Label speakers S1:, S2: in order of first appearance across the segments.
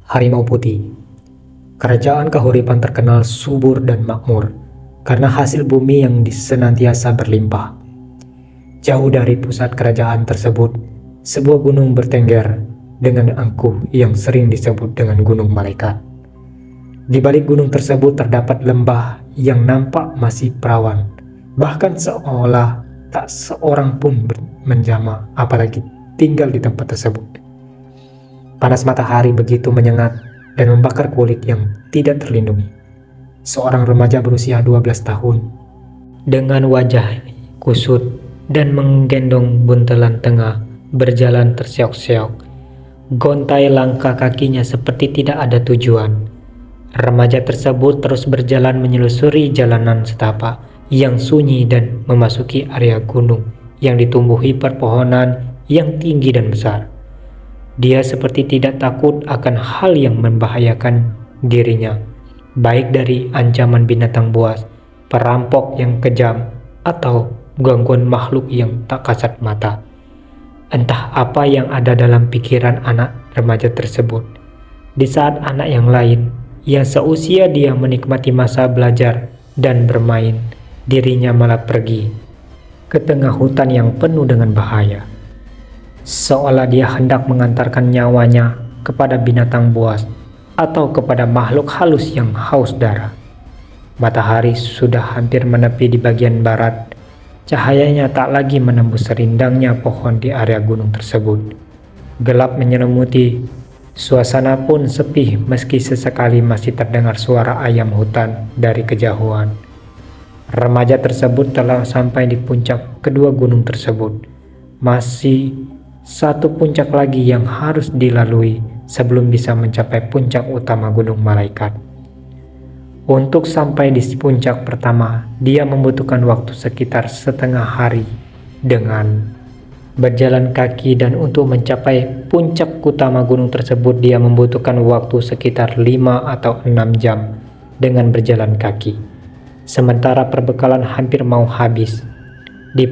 S1: Harimau Putih. Kerajaan Kahuripan terkenal subur dan makmur karena hasil bumi yang senantiasa berlimpah. Jauh dari pusat kerajaan tersebut, sebuah gunung bertengger dengan angkuh yang sering disebut dengan Gunung Malaikat. Di balik gunung tersebut terdapat lembah yang nampak masih perawan, bahkan seolah tak seorang pun menjamah apalagi tinggal di tempat tersebut. Panas matahari begitu menyengat dan membakar kulit yang tidak terlindungi. Seorang remaja berusia 12 tahun dengan wajah kusut dan menggendong buntelan tengah berjalan terseok-seok. Gontai langkah kakinya seperti tidak ada tujuan. Remaja tersebut terus berjalan menyelusuri jalanan setapak yang sunyi dan memasuki area gunung yang ditumbuhi perpohonan yang tinggi dan besar. Dia seperti tidak takut akan hal yang membahayakan dirinya, baik dari ancaman binatang buas, perampok yang kejam, atau gangguan makhluk yang tak kasat mata. Entah apa yang ada dalam pikiran anak remaja tersebut. Di saat anak yang lain, yang seusia dia menikmati masa belajar dan bermain, dirinya malah pergi ke tengah hutan yang penuh dengan bahaya. Seolah dia hendak mengantarkan nyawanya kepada binatang buas atau kepada makhluk halus yang haus darah. Matahari sudah hampir menepi di bagian barat. Cahayanya tak lagi menembus rindangnya pohon di area gunung tersebut. Gelap menyelimuti, suasana pun sepi meski sesekali masih terdengar suara ayam hutan dari kejauhan. Remaja tersebut telah sampai di puncak kedua gunung tersebut. Masih satu puncak lagi yang harus dilalui sebelum bisa mencapai puncak utama Gunung Malaikat. Untuk sampai di puncak pertama, dia membutuhkan waktu sekitar setengah hari dengan berjalan kaki, dan untuk mencapai puncak utama gunung tersebut dia membutuhkan waktu sekitar 5 atau 6 jam dengan berjalan kaki. Sementara perbekalan hampir mau habis. Di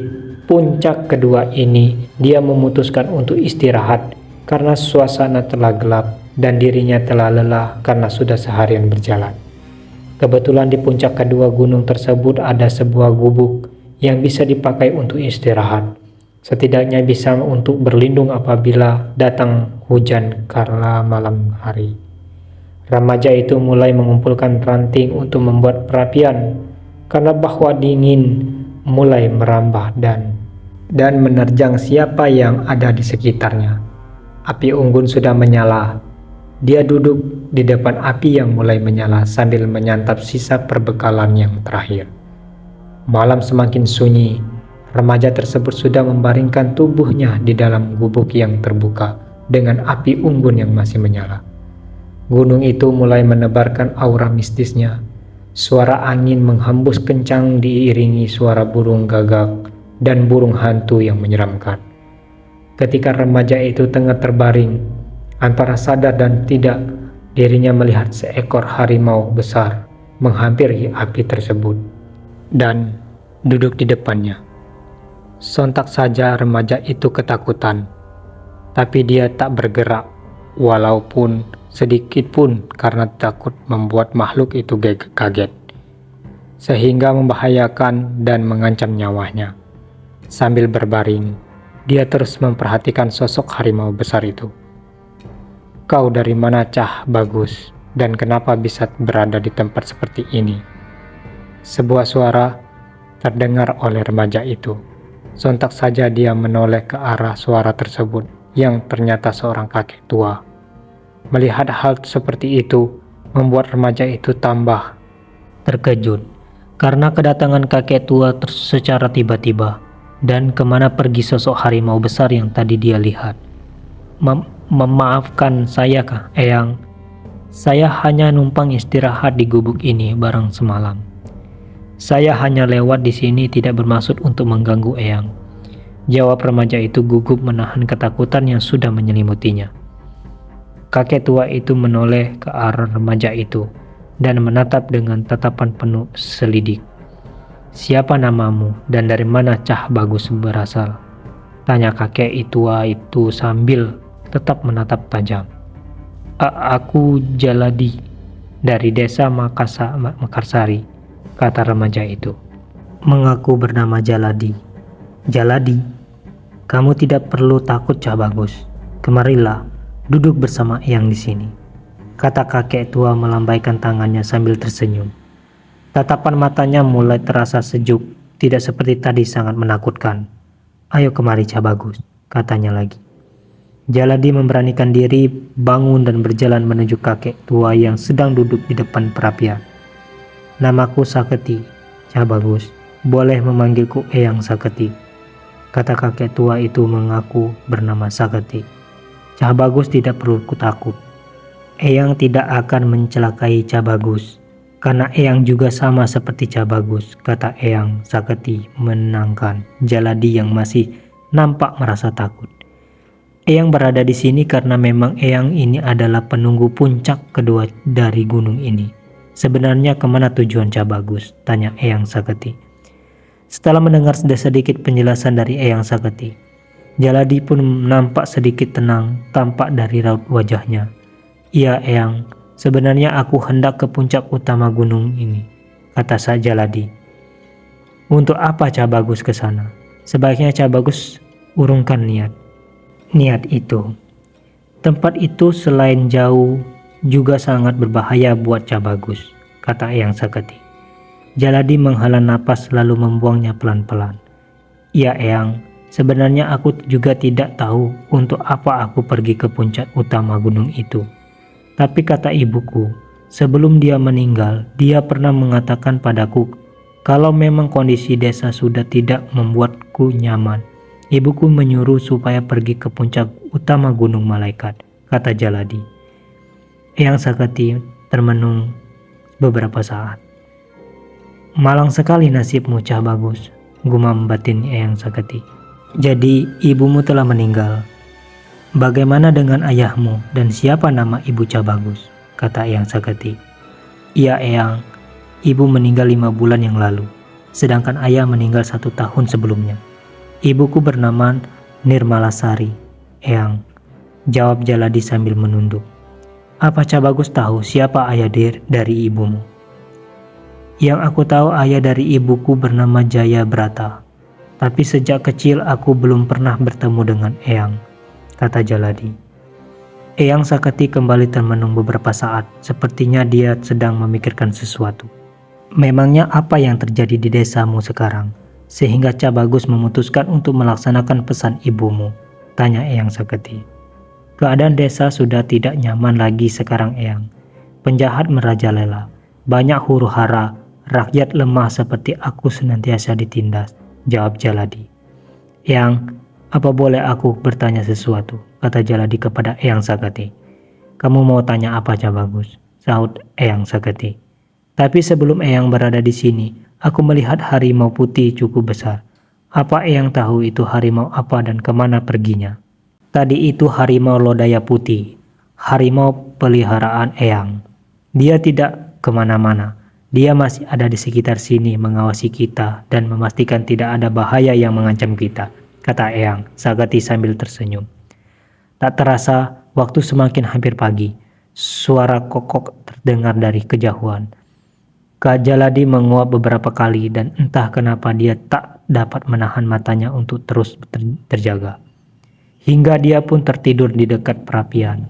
S1: puncak kedua ini, dia memutuskan untuk istirahat karena suasana telah gelap dan dirinya telah lelah karena sudah seharian berjalan. Kebetulan di puncak kedua gunung tersebut ada sebuah gubuk yang bisa dipakai untuk istirahat. Setidaknya bisa untuk berlindung apabila datang hujan kala malam hari. Remaja itu mulai mengumpulkan ranting untuk membuat perapian karena bahwa dingin mulai merambah dan menerjang siapa yang ada di sekitarnya. Api unggun sudah menyala. Dia duduk di depan api yang mulai menyala sambil menyantap sisa perbekalan yang terakhir. Malam semakin sunyi. Remaja tersebut sudah membaringkan tubuhnya di dalam gubuk yang terbuka dengan api unggun yang masih menyala. Gunung itu mulai menebarkan aura mistisnya. Suara angin menghembus kencang diiringi suara burung gagak dan burung hantu yang menyeramkan. Ketika remaja itu tengah terbaring, antara sadar dan tidak, dirinya melihat seekor harimau besar menghampiri api tersebut dan duduk di depannya. Sontak saja remaja itu ketakutan, tapi dia tak bergerak, walaupun sedikit pun, karena takut membuat makhluk itu kaget, sehingga membahayakan dan mengancam nyawanya. Sambil berbaring, dia terus memperhatikan sosok harimau besar itu. "Kau dari mana, Cah Bagus? Dan kenapa bisa berada di tempat seperti ini?" Sebuah suara terdengar oleh remaja itu. Sontak saja dia menoleh ke arah suara tersebut, yang ternyata seorang kakek tua. Melihat hal seperti itu membuat remaja itu tambah terkejut karena kedatangan kakek tua secara tiba-tiba. Dan kemana pergi sosok harimau besar yang tadi dia lihat? Memaafkan saya, Kak Eyang. Saya hanya numpang istirahat di gubuk ini barang semalam. Saya hanya lewat di sini, tidak bermaksud untuk mengganggu Eyang, jawab remaja itu gugup menahan ketakutan yang sudah menyelimutinya. Kakek tua itu menoleh ke arah remaja itu dan menatap dengan tatapan penuh selidik. "Siapa namamu dan dari mana Cah Bagus berasal?" tanya kakek tua itu sambil tetap menatap tajam. Aku Jaladi dari desa Makarsari, kata remaja itu. Mengaku bernama Jaladi. Jaladi, kamu tidak perlu takut Cah Bagus. Kemarilah, duduk bersama Eyang di sini, kata kakek tua melambaikan tangannya sambil tersenyum. Tatapan matanya mulai terasa sejuk, tidak seperti tadi sangat menakutkan. Ayo kemari Cah Bagus, katanya lagi. Jaladi memberanikan diri bangun dan berjalan menuju kakek tua yang sedang duduk di depan perapian. Namaku Saketi, Cah Bagus. Boleh memanggilku Eyang Saketi, kata kakek tua itu mengaku bernama Saketi. Cah Bagus tidak perlu takut. Eyang tidak akan mencelakai Cah Bagus, karena Eyang juga sama seperti Cah Bagus, kata Eyang Saketi menenangkan Jaladi yang masih nampak merasa takut. Eyang berada di sini karena memang Eyang ini adalah penunggu puncak kedua dari gunung ini. Sebenarnya kemana tujuan Cah Bagus? Tanya Eyang Saketi. Setelah mendengar sedikit penjelasan dari Eyang Saketi, Jaladi pun nampak sedikit tenang tampak dari raut wajahnya. Iya Eyang, sebenarnya aku hendak ke puncak utama gunung ini, kata Jaladi. Untuk apa Cah Bagus ke sana? Sebaiknya Cah Bagus urungkan niat itu. Tempat itu selain jauh juga sangat berbahaya buat Cah Bagus, kata Eyang Saketi. Jaladi menghela napas lalu membuangnya pelan-pelan. Ya Eyang, sebenarnya aku juga tidak tahu untuk apa aku pergi ke puncak utama gunung itu. Tapi kata ibuku, sebelum dia meninggal, dia pernah mengatakan padaku kalau memang kondisi desa sudah tidak membuatku nyaman, ibuku menyuruh supaya pergi ke puncak utama Gunung Malaikat, kata Jaladi. Eyang Saketi termenung beberapa saat. Malang sekali nasibmu Cah Bagus, gumam batin Eyang Saketi. Jadi ibumu telah meninggal. Bagaimana dengan ayahmu dan siapa nama ibu Cah Bagus? Kata Eyang Saketi. Iya Eyang, ibu meninggal 5 bulan yang lalu, sedangkan ayah meninggal 1 tahun sebelumnya. Ibuku bernama Nirmalasari, Eyang, jawab Jaladi sambil menunduk. Apa Cah Bagus tahu siapa ayah dari ibumu? Yang aku tahu ayah dari ibuku bernama Jaya Brata, tapi sejak kecil aku belum pernah bertemu dengan Eyang, kata Jaladi. Eyang Saketi kembali termenung beberapa saat, sepertinya dia sedang memikirkan sesuatu. Memangnya apa yang terjadi di desamu sekarang, sehingga Cah Bagus memutuskan untuk melaksanakan pesan ibumu? Tanya Eyang Saketi. Keadaan desa sudah tidak nyaman lagi sekarang Eyang. Penjahat merajalela, banyak huru-hara, rakyat lemah seperti aku senantiasa ditindas, jawab Jaladi. Eyang, apa boleh aku bertanya sesuatu? Kata Jaladi kepada Eyang Saketi. Kamu mau tanya apa Cah Bagus? Sahut Eyang Saketi. Tapi sebelum Eyang berada di sini, aku melihat harimau putih cukup besar. Apa Eyang tahu itu harimau apa dan kemana perginya? Tadi itu harimau lodaya putih, harimau peliharaan Eyang. Dia tidak kemana-mana. Dia masih ada di sekitar sini mengawasi kita dan memastikan tidak ada bahaya yang mengancam kita, kata Eyang Saketi sambil tersenyum. Tak terasa, waktu semakin hampir pagi. Suara kokok terdengar dari kejauhan. Kak Jaladi menguap beberapa kali dan entah kenapa dia tak dapat menahan matanya untuk terus terjaga. Hingga dia pun tertidur di dekat perapian.